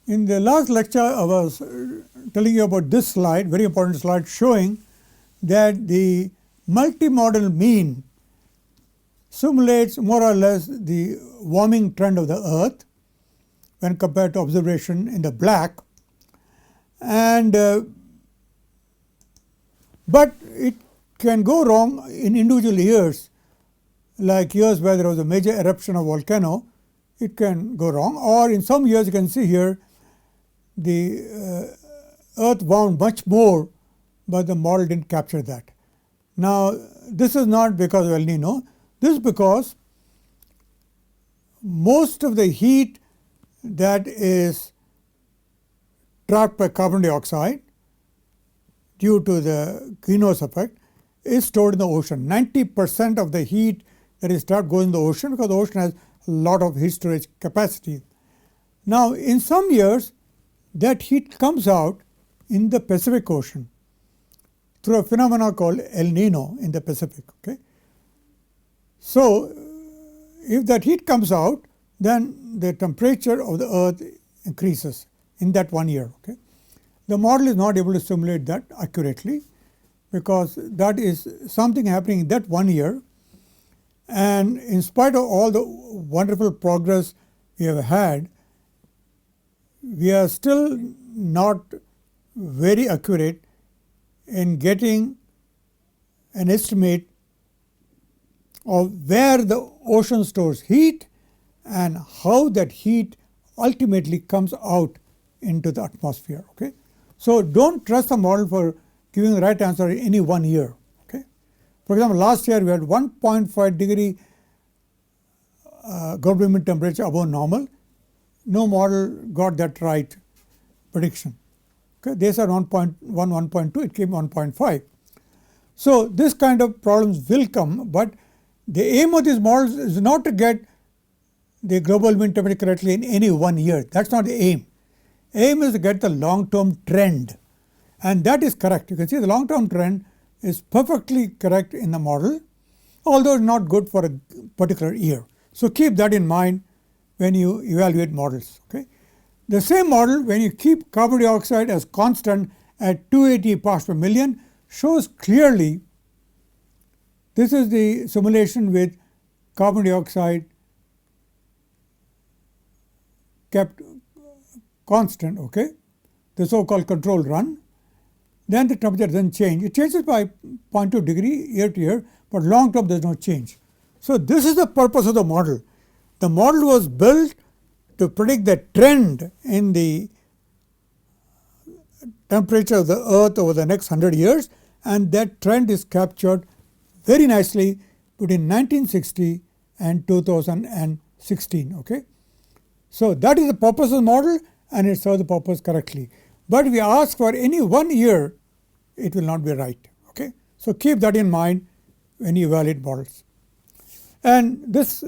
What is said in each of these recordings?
In the last lecture, I was telling you about this slide, very important slide, showing that the multimodal mean simulates more or less the warming trend of the Earth when compared to observation in the black, and but it can go wrong in individual years, like years where there was a major eruption of volcano. It can go wrong, or in some years you can see here the Earth warmed much more, but the model didn't capture that. Now this is not because of El Nino. This is because most of the heat that is trapped by carbon dioxide due to the greenhouse effect is stored in the ocean. 90% of the heat that is trapped goes in the ocean because the ocean has a lot of heat storage capacity. Now in some years that heat comes out in the Pacific Ocean through a phenomenon called El Nino in the Pacific. Okay? So if that heat comes out, then the temperature of the Earth increases in that 1 year. Okay? The model is not able to simulate that accurately because that is something happening in that 1 year, and in spite of all the wonderful progress we have had, we are still not very accurate in getting an estimate of where the ocean stores heat and how that heat ultimately comes out into the atmosphere. Okay? So don't trust the model for giving the right answer in any 1 year. Okay? For example, last year we had 1.5 degree global mean temperature above normal. No model got that right prediction. Okay? They said 1.1, 1.2, it came 1.5. So this kind of problems will come, but the aim of these models is not to get the global mean temperature correctly in any 1 year. That's not the aim. Aim is to get the long-term trend, and that is correct. You can see the long-term trend is perfectly correct in the model, although it's not good for a particular year. So keep that in mind when you evaluate models. Okay? The same model, when you keep carbon dioxide as constant at 280 parts per million, shows clearly this is the simulation with carbon dioxide kept constant, okay, the so-called control run. Then the temperature doesn't change. It changes by 0.2 degree year to year, but long term there is no change. So this is the purpose of the model. The model was built to predict the trend in the temperature of the Earth over the next 100 years, and that trend is captured very nicely between 1960 and 2016. Okay? So that is the purpose of the model, and it serves the purpose correctly. But if we ask for any 1 year, it will not be right. Okay? So keep that in mind when you evaluate models. And this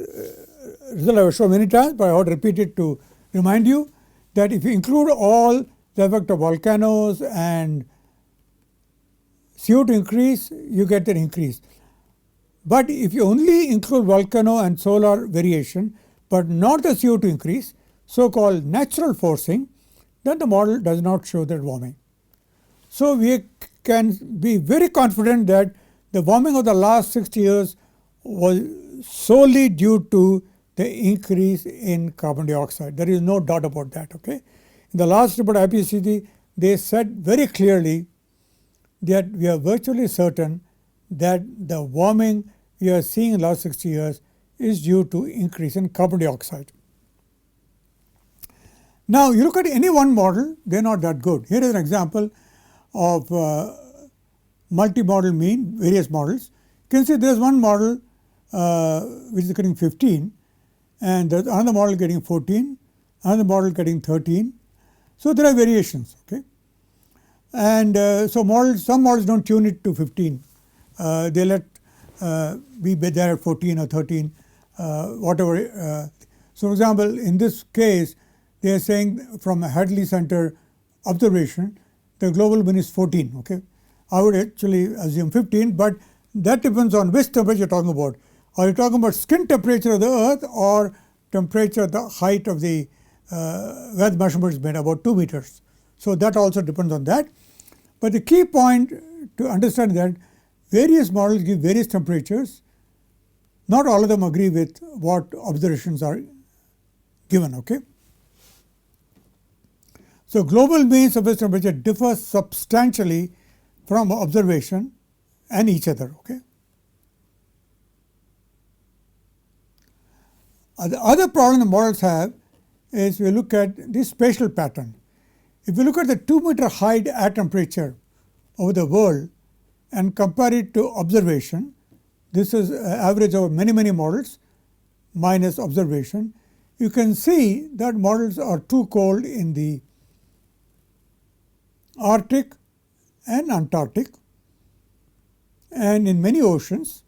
result I have shown many times, but I want to repeat it to remind you that if you include all the effect of volcanoes and CO2 increase, you get an increase. But if you only include volcano and solar variation, but not the CO2 increase, so-called natural forcing, then the model does not show that warming. So we can be very confident that the warming of the last 60 years was solely due to the increase in carbon dioxide. There is no doubt about that. Okay? In the last report of IPCC, they said very clearly that we are virtually certain that the warming we are seeing in the last 60 years is due to increase in carbon dioxide. Now you look at any one model, they are not that good. Here is an example of multi-model mean, various models. You can see there is one model which is getting 15, and there is another model getting 14, another model getting 13. So there are variations. Okay? And so some models don't tune it to 15. They let be there at 14 or 13, whatever. So for example, in this case, they are saying from a Hadley Center observation, the global mean is 14. Okay? I would actually assume 15, but that depends on which temperature you are talking about. Are you talking about skin temperature of the Earth or temperature at the height of the where the measurement is made, about 2 meters. So that also depends on that. But the key point to understand that various models give various temperatures. Not all of them agree with what observations are given. Okay. So global mean surface temperature differs substantially from observation and each other. Okay. The other problem the models have is we look at the spatial pattern. If you look at the 2 meter high air temperature over the world and compare it to observation, this is average over many models minus observation, you can see that models are too cold in the Arctic and Antarctic and in many oceans,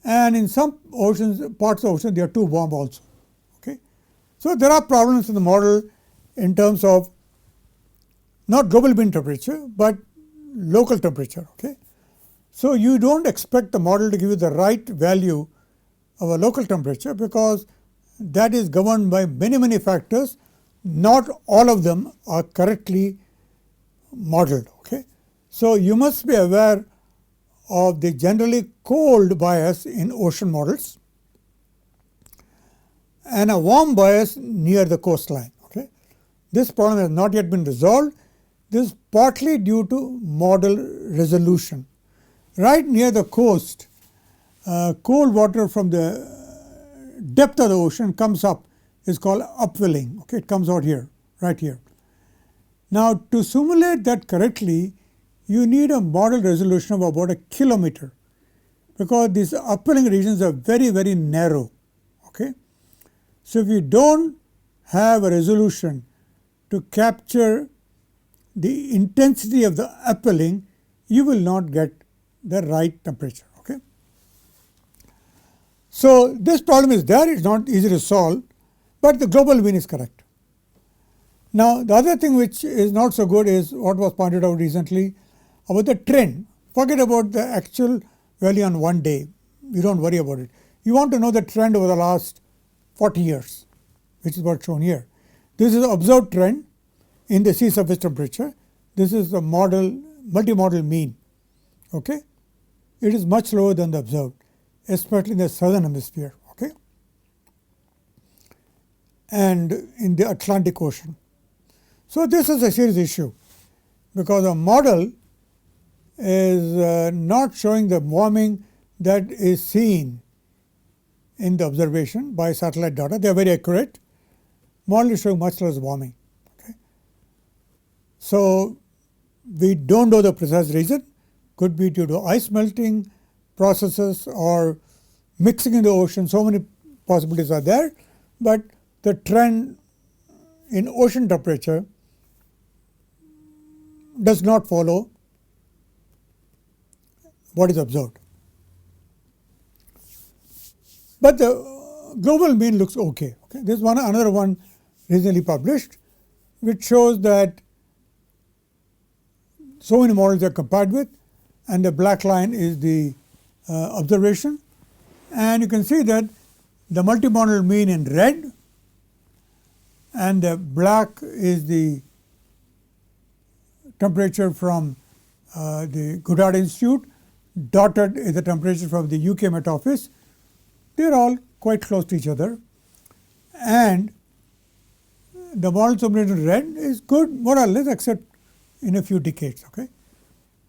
and in some oceans, parts of the ocean, they are too warm also. Okay. So there are problems in the model in terms of not global mean temperature, but local temperature. Okay. So you don't expect the model to give you the right value of a local temperature because that is governed by many factors. Not all of them are correctly modeled. Okay. So you must be aware of the generally cold bias in ocean models and a warm bias near the coastline. Okay. This problem has not yet been resolved. This is partly due to model resolution. Right near the coast, cold water from the depth of the ocean comes up, is called upwelling. Okay. It comes out here, right here. Now to simulate that correctly, you need a model resolution of about a kilometer because these upwelling regions are very narrow. Okay. So if you don't have a resolution to capture the intensity of the upwelling, you will not get the right temperature. Okay. So this problem is there, it's not easy to solve, but the global mean is correct. Now the other thing which is not so good is what was pointed out recently about the trend. Forget about the actual value on one day, you don't worry about it. You want to know the trend over the last 40 years, which is what's shown here. This is the observed trend in the sea surface temperature. This is the model, multi-model mean. Okay. It is much lower than the observed, especially in the southern hemisphere. Okay. And in the Atlantic Ocean. So this is a serious issue because a model is not showing the warming that is seen in the observation by satellite data. They are very accurate. Model is showing much less warming. Okay. So we don't know the precise reason. Could be due to ice melting processes or mixing in the ocean. So many possibilities are there, but the trend in ocean temperature does not follow what is observed. But the global mean looks okay. Okay. There is another one recently published which shows that so many models are compared with, and the black line is the observation, and you can see that the multi-model mean in red and the black is the temperature from the Goddard Institute, dotted is the temperature from the UK Met Office. They are all quite close to each other, and the model simulated in red is good more or less except in a few decades. Okay.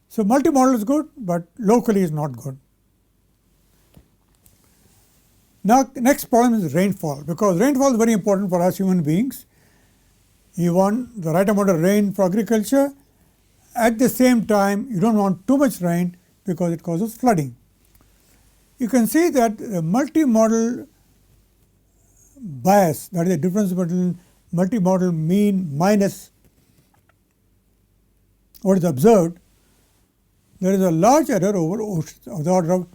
So multi-model is good, but locally is not good. Now next problem is rainfall, because rainfall is very important for us human beings. You want the right amount of rain for agriculture. At the same time, you don't want too much rain because it causes flooding. You can see that the multi-model bias, that is the difference between multi-model mean minus what is observed, there is a large error over oceans of the order of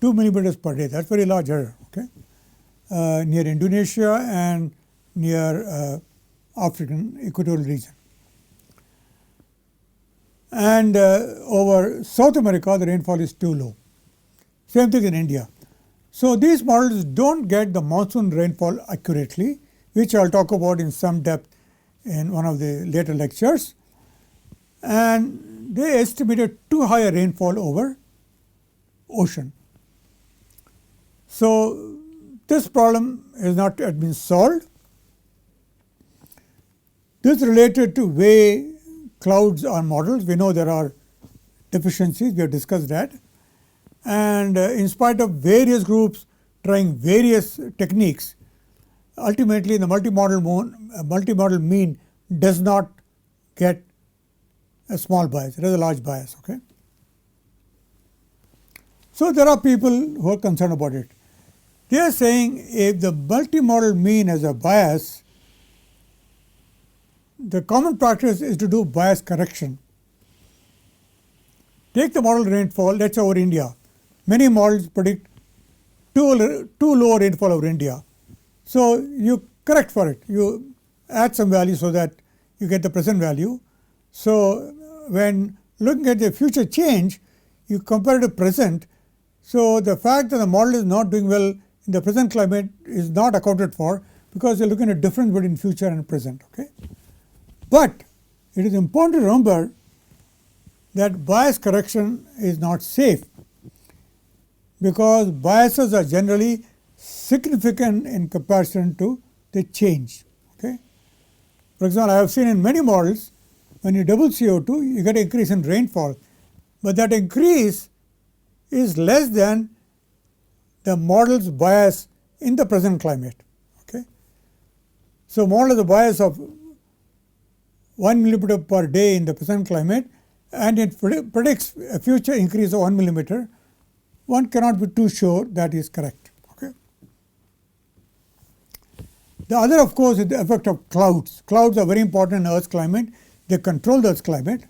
2 millimeters per day. That's very large error. Okay, near Indonesia and near African equatorial region. And over South America, the rainfall is too low. Same thing in India. So these models don't get the monsoon rainfall accurately which I will talk about in some depth in one of the later lectures. And they estimated too high a rainfall over ocean. So this problem has not yet been solved. This is related to way clouds are modeled. We know there are deficiencies, we have discussed that. And in spite of various groups trying various techniques, ultimately the multimodal mean does not get a small bias, it has a large bias. Okay. So there are people who are concerned about it. They are saying if the multimodal mean has a bias, the common practice is to do bias correction. Take the model rainfall, let's say over India. Many models predict too low rainfall over India. So you correct for it. You add some value so that you get the present value. So when looking at the future change, you compare it to present. So the fact that the model is not doing well in the present climate is not accounted for because you're looking at a difference between future and present. Okay? But it is important to remember that bias correction is not safe because biases are generally significant in comparison to the change. Okay? For example, I have seen in many models when you double CO2 you get an increase in rainfall, but that increase is less than the model's bias in the present climate. Okay? So model has a bias of 1 millimeter per day in the present climate and it predicts a future increase of 1 millimeter. One cannot be too sure that is correct. Okay. The other, of course, is the effect of clouds. Clouds are very important in Earth's climate. They control the Earth's climate.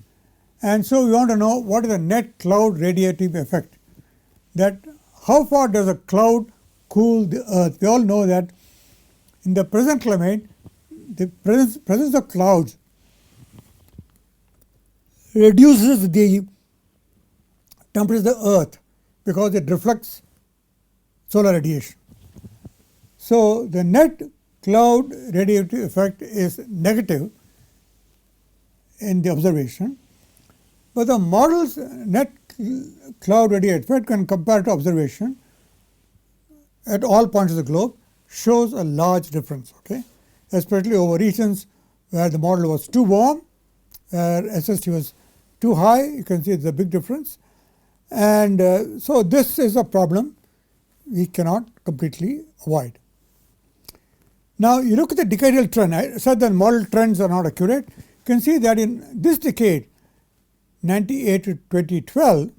And so we want to know what is the net cloud radiative effect. That how far does a cloud cool the Earth? We all know that in the present climate, the presence of clouds reduces the temperature of the Earth because it reflects solar radiation. So the net cloud radiative effect is negative in the observation, but the model's net cloud radiative effect when compared to observation at all points of the globe shows a large difference, okay? Especially over regions where the model was too warm, where SST was too high, you can see it's a big difference. And so this is a problem we cannot completely avoid. Now you look at the decadal trend. I said that model trends are not accurate. You can see that in this decade, 98 to 2012,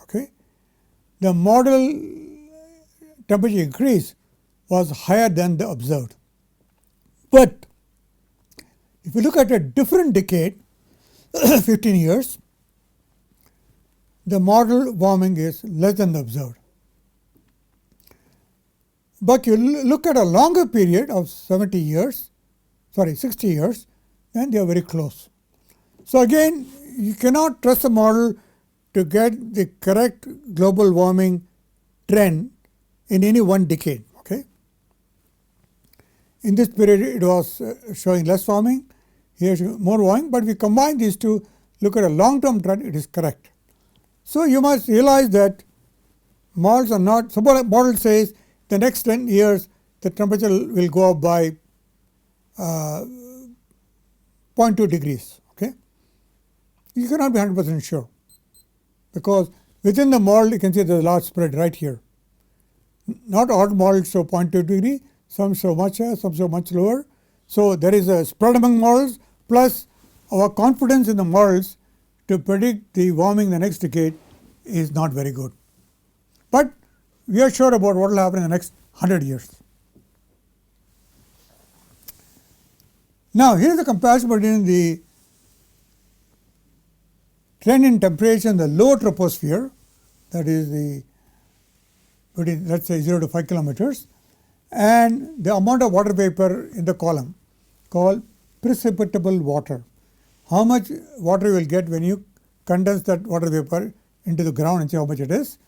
okay, the model temperature increase was higher than the observed. But if you look at a different decade, 15 years, the model warming is less than the observed. But you look at a longer period of 60 years, then they are very close. So again, you cannot trust the model to get the correct global warming trend in any one decade. Okay. In this period, it was showing less warming, here more warming, but we combine these two, look at a long-term trend, it is correct. So you must realize that models are not, suppose a model says the next 10 years the temperature will go up by 0.2 degrees. Okay, you cannot be 100% sure because within the model you can see there is a large spread right here. Not all models show 0.2 degree, some show much higher, some show much lower. So there is a spread among models, plus our confidence in the models to predict the warming the next decade is not very good. But we are sure about what will happen in the next 100 years. Now here is the comparison between the trend in temperature in the low troposphere, that is the between let's say 0 to 5 kilometers, and the amount of water vapor in the column called precipitable water. How much water you will get when you condense that water vapor into the ground and see how much it is.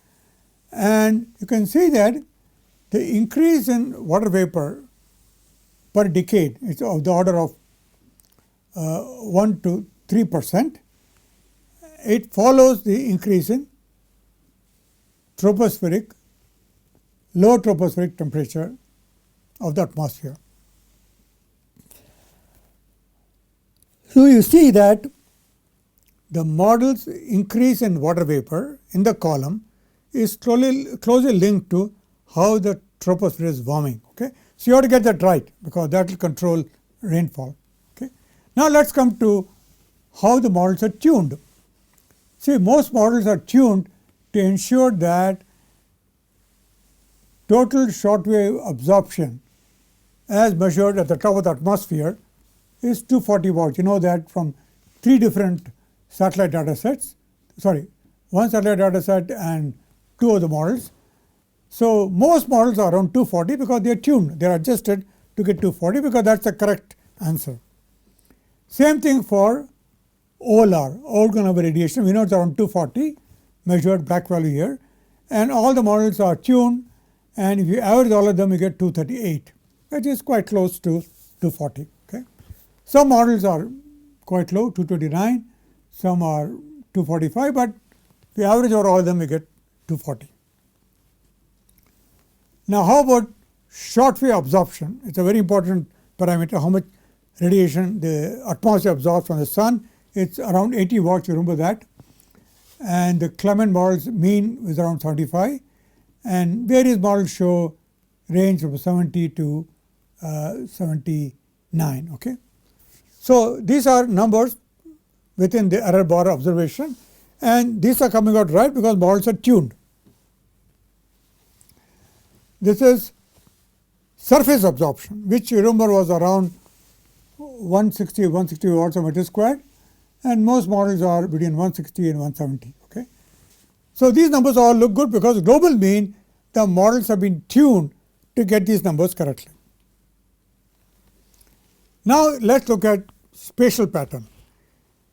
And you can see that the increase in water vapor per decade. It's of the order of 1 to 3%. It follows the increase in tropospheric, low tropospheric temperature of the atmosphere. So you see that the model's increase in water vapor in the column is closely linked to how the troposphere is warming. Okay? So you have to get that right, because that will control rainfall. Okay? Now let's come to how the models are tuned. See, most models are tuned to ensure that total shortwave absorption as measured at the top of the atmosphere is 240 watts. You know that from 3 different satellite data sets, one satellite data set and 2 of the models. So most models are around 240 because they are tuned, they are adjusted to get 240 because that's the correct answer. Same thing for OLR, organ level radiation. We know it's around 240, measured black value here, and all the models are tuned, and if you average all of them you get 238, which is quite close to 240. Okay? Some models are quite low, 229, some are 245, but if you average over all of them you get 240. Now how about shortwave absorption? It's a very important parameter, how much radiation the atmosphere absorbs from the sun. It's around 80 watts, you remember that. And the Clement model's mean is around 75, and various models show range from 70 to 79. Okay? So these are numbers within the error bar observation, and these are coming out right because models are tuned. This is surface absorption, which you remember was around 160 watts per meter squared, and most models are between 160 and 170. Okay? So these numbers all look good because global mean, the models have been tuned to get these numbers correctly. Now let's look at spatial pattern.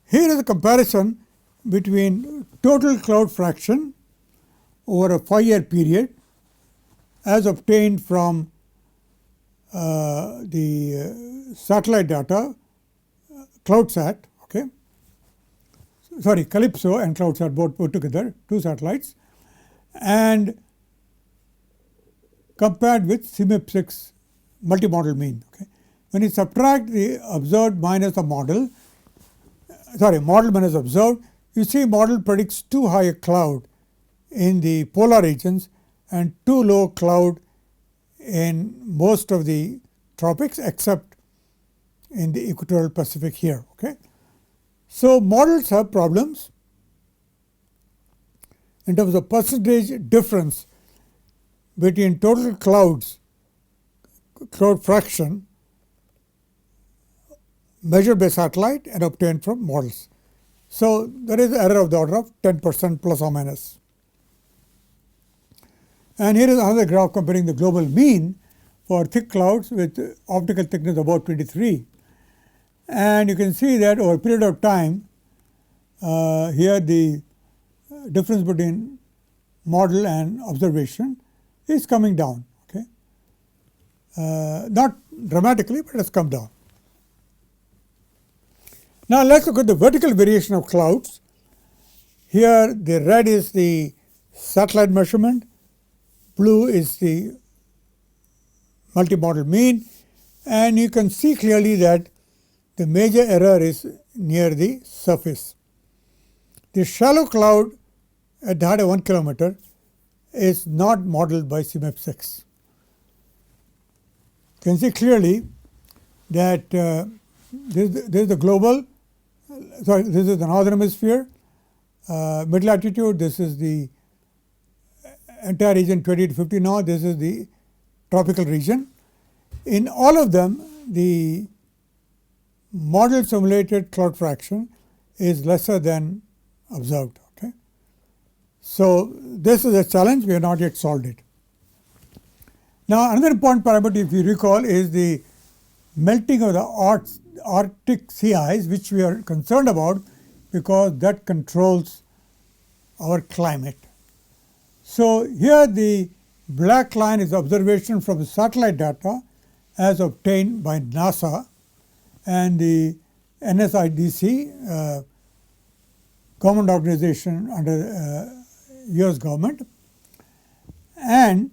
Here is a comparison between total cloud fraction over a 5-year period as obtained from the satellite data, CloudSat, okay? Sorry, Calypso and CloudSat both put together, 2 satellites, and compared with CMIP6 multi-model mean. Okay? When you subtract the observed minus the model, model minus observed, you see model predicts too high a cloud in the polar regions and too low cloud in most of the tropics except in the equatorial Pacific here. Okay? So models have problems in terms of percentage difference between total cloud fraction measured by satellite and obtained from models. So there is error of the order of 10% plus or minus. And here is another graph comparing the global mean for thick clouds with optical thickness about 23. And you can see that over a period of time, here the difference between model and observation is coming down. Okay? Not dramatically, but it has come down. Now let's look at the vertical variation of clouds. Here the red is the satellite measurement, blue is the multi-model mean, and you can see clearly that the major error is near the surface. The shallow cloud at the height of 1 kilometer is not modeled by CMIP6. You can see clearly that this is the global, this is the northern hemisphere, mid latitude, this is the entire region 20 to 50 north, this is the tropical region. In all of them, the model simulated cloud fraction is lesser than observed. Okay? So this is a challenge, we have not yet solved it. Now another important parameter, if you recall, is the melting of the Arctic sea ice, which we are concerned about because that controls our climate. So here the black line is observation from the satellite data, as obtained by NASA and the NSIDC, government organization under US government, and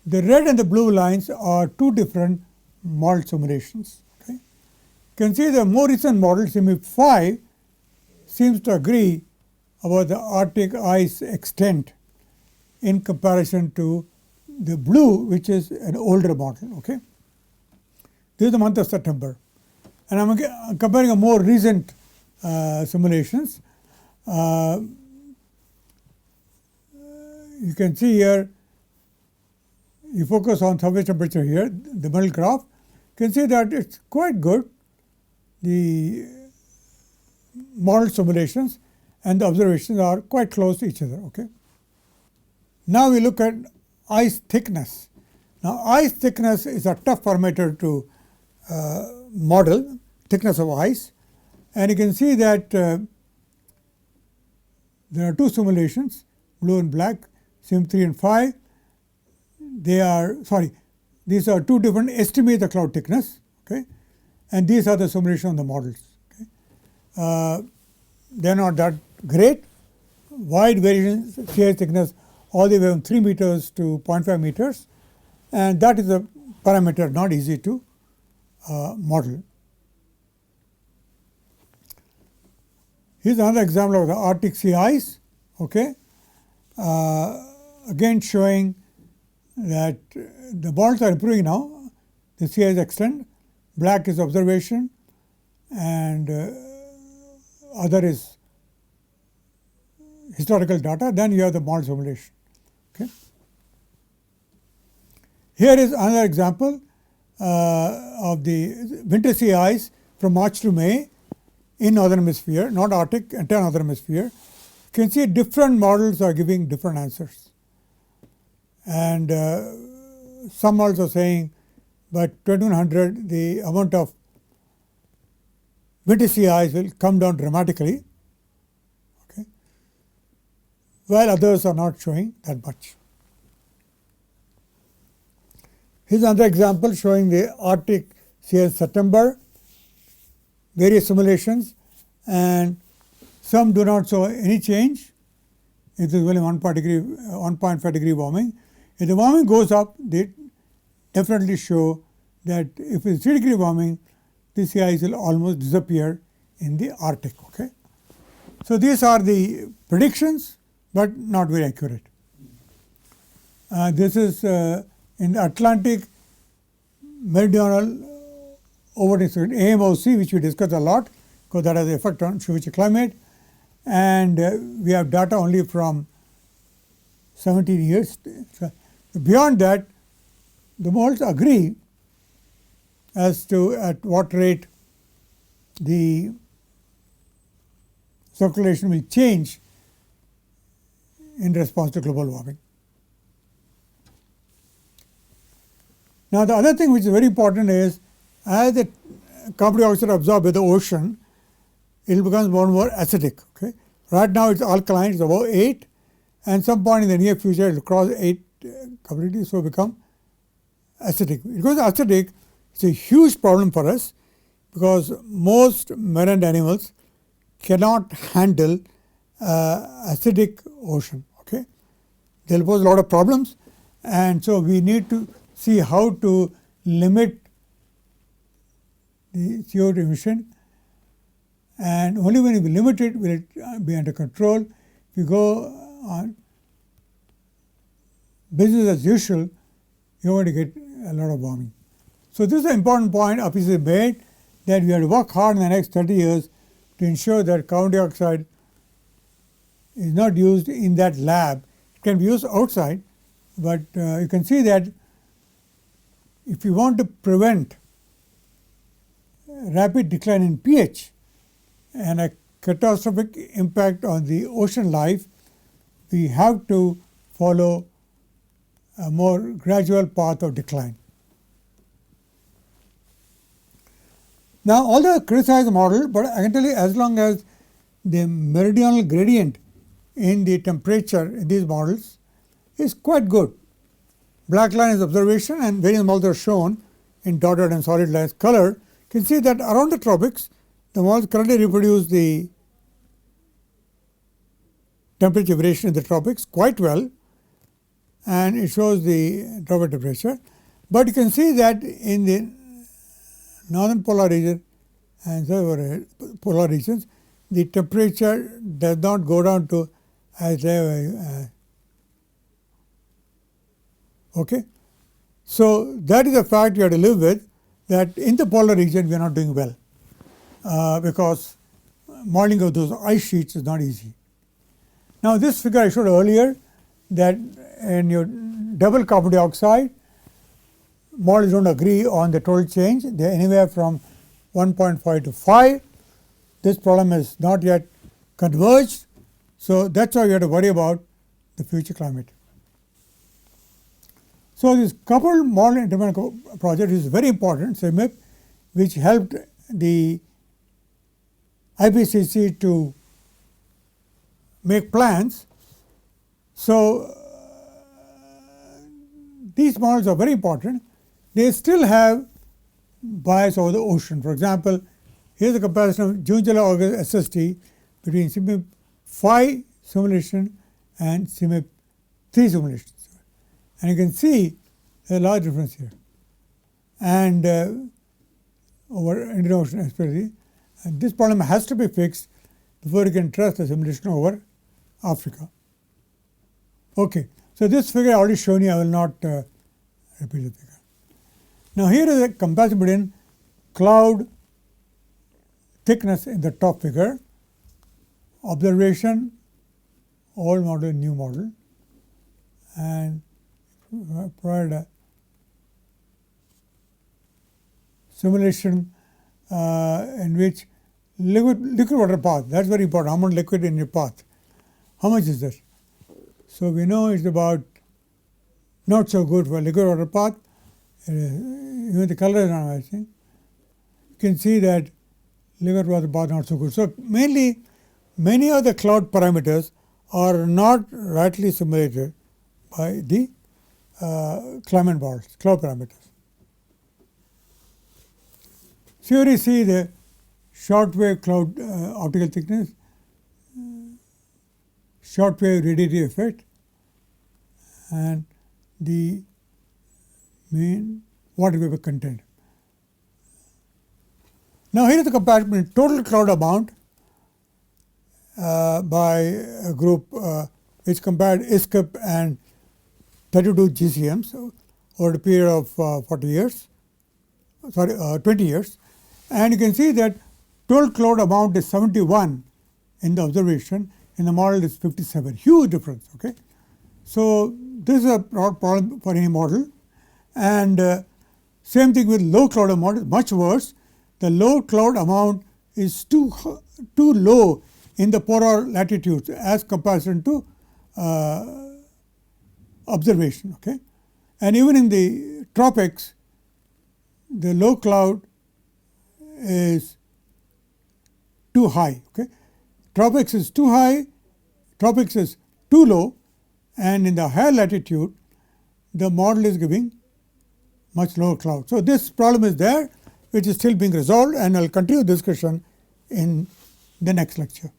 the red and the blue lines are two different model simulations. Okay. You can see the more recent model, CMIP 5, seems to agree about the Arctic ice extent in comparison to the blue, which is an older model. Okay. This is the month of September, and I'm comparing a more recent simulations. You can see here, you focus on surface temperature here, the middle graph, you can see that it's quite good, the model simulations and the observations are quite close to each other. Okay. Now we look at ice thickness. Now ice thickness is a tough parameter to model, thickness of ice, and you can see that there are two simulations, blue and black, CMIP 3 and 5. These are two different estimates of cloud thickness, okay, and these are the simulation of the models. Okay. They are not that great, wide variance sea ice thickness all the way from 3 meters to 0.5 meters, and that is a parameter not easy to model. Here's another example of the Arctic sea ice. Okay. Again showing that the models are improving now. The sea ice extent, black is observation, and other is historical data. Then you have the model simulation. Okay. Here is another example of the winter sea ice from March to May in northern hemisphere, not Arctic, entire northern hemisphere. You can see different models are giving different answers, and some models are saying by 2100 the amount of winter sea ice will come down dramatically, okay, while others are not showing that much. Here's another example showing the Arctic sea ice September, various simulations, and some do not show any change. It is only 1.5 degree warming. If the warming goes up, they definitely show that if it's 3 degree warming, the sea ice will almost disappear in the Arctic. Okay. So these are the predictions, but not very accurate. This is in the Atlantic meridional overturning AMOC, which we discussed a lot because that has an effect on future climate, and we have data only from 17 years. So beyond that, the models agree as to at what rate the circulation will change in response to global warming. Now the other thing which is very important is, as the carbon dioxide absorbed by the ocean, it becomes more and more acidic. Okay. Right now it's alkaline, it's above 8, and some point in the near future it will cross 8 completely, so become acidic. Because acidic, it's a huge problem for us because most marine animals cannot handle acidic ocean. Okay. They'll pose a lot of problems, and so we need to see how to limit the CO2 emission, and only when we limit it will it be under control. If you go on business as usual, you're going to get a lot of warming. So this is an important point IPCC made, that we have to work hard in the next 30 years to ensure that carbon dioxide is not used in that lab. It can be used outside, but you can see that if you want to prevent rapid decline in pH and a catastrophic impact on the ocean life, we have to follow a more gradual path of decline. Now, although I criticize the model, but I can tell you, as long as the meridional gradient in the temperature in these models is quite good. Black line is observation and various models are shown in dotted and solid lines colored, you can see that around the tropics the models currently reproduce the temperature variation in the tropics quite well, and it shows the drop in temperature. But you can see that in the northern polar region and southern polar regions, the temperature does not go down to as okay. So that is a fact you have to live with, that in the polar region we are not doing well, because modeling of those ice sheets is not easy. Now this figure I showed earlier, that in your double carbon dioxide, models don't agree on the total change. They are anywhere from 1.5 to 5. This problem is not yet converged. So that's why we have to worry about the future climate. So this coupled model intermittent project is very important, CMIP, which helped the IPCC to make plans. So these models are very important. They still have bias over the ocean. For example, here's a comparison of June, July, August SST between CMIP 5 simulation and CMIP 3 simulations. And you can see a large difference here. And over Indian Ocean especially. And this problem has to be fixed before you can trust the simulation over Africa. Okay, so this figure I already shown you, I will not repeat the figure. Now here is a comparison between cloud thickness in the top figure, observation, old model, new model, and provide a simulation in which liquid water path, that's very important, how much liquid in your path, how much is that? So we know it's about not so good for liquid water path, even the color is not matching. You can see that liquid water path not so good. So mainly many of the cloud parameters are not rightly simulated by the climate models, cloud parameters. So here you see the short wave cloud optical thickness, short wave radiative effect, and the mean water vapor content. Now here is the comparison between total cloud amount by a group which compared ISCP and 32 GCMs over a period of 20 years, and you can see that total cloud amount is 71 in the observation, in the model is 57, huge difference. Okay, so this is a problem for any model, and same thing with low cloud amount, much worse. The low cloud amount is too low in the polar latitudes as comparison to observation. Okay, and even in the tropics, the low cloud is too high. Okay, tropics is too high, tropics is too low, and in the higher latitude, the model is giving much lower cloud. So this problem is there, which is still being resolved, and I'll continue discussion in the next lecture.